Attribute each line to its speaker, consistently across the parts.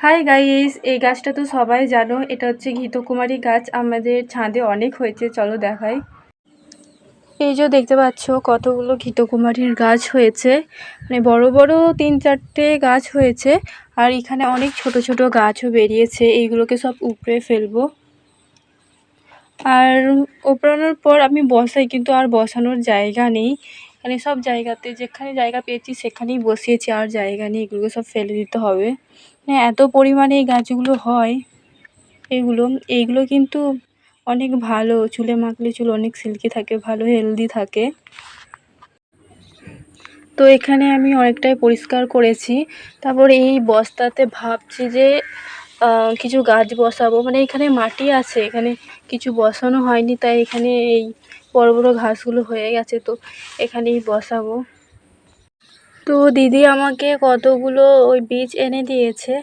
Speaker 1: Hi guys, এই গাছটা তো সবাই জানো। এটা হচ্ছে ঘৃতকুমারী গাছ। আমাদের ছাদে অনেক হয়েছে, চলো দেখাই। এই যে দেখতে পাচ্ছ কতগুলো ঘৃতকুমারীর গাছ হয়েছে, মানে বড় বড় 3-4টে গাছ হয়েছে। আর এখানে অনেক ছোট ছোট গাছও বেরিয়েছে, এইগুলোকে সব উপড়ে ফেলবো। আর উপড়ানোর পর আমি বসাই, কিন্তু আর বসানোর জায়গা নেই। মানে সব জায়গাতে যেখানে জায়গা পেয়েছি সেখানেই বসিয়েছি, আর জায়গা নেই, এগুলোকে সব ফেলে দিতে হবে। হ্যাঁ, এত পরিমাণে এই গাছগুলো হয়। এইগুলো কিন্তু অনেক ভালো, চুলে মাখলে চুল অনেক সিল্কি থাকে, ভালো হেলদি থাকে। তো এখানে আমি অনেকটাই পরিষ্কার করেছি। তারপর এই বস্তাতে ভাবছি যে কিছু গাছ বসাবো। মানে এখানে মাটি আছে, এখানে কিছু বসানো হয়নি, তাই এখানে এই বড় বড় ঘাসগুলো হয়ে গেছে, তো এখানেই বসাবো। তো দিদি আমাকে কতগুলো ওই বীজ এনে দিয়েছে,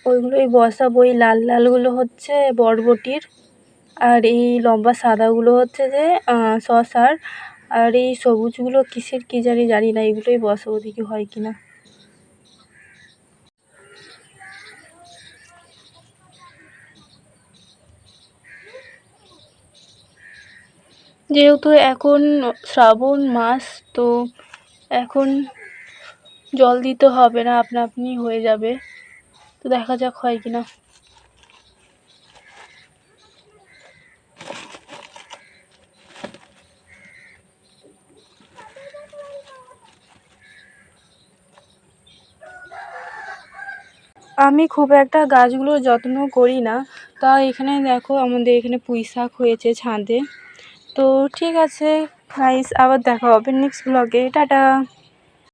Speaker 1: ওইগুলোই বসাবো। এই লাল লালগুলো হচ্ছে বরবটির, আর এই লম্বা সাদাগুলো হচ্ছে যে শসার, আর এই সবুজগুলো কিসের কি জানি না। এগুলোই বসাবো, দেখি হয় কিনা। যেহেতু এখন শ্রাবণ মাস, তো এখন জল দিতে হবে না, আপনা আপনি হয়ে যাবে। তো দেখা যাক হয় কিনা। আমি খুব একটা গাছগুলোর যত্ন করি না, তা এখানে দেখো আমাদের এখানে পুঁই শাক হয়েছে ছাদে। তো ঠিক আছে গাইস, আবার দেখা হবে নেক্সট ব্লগে। টাটা।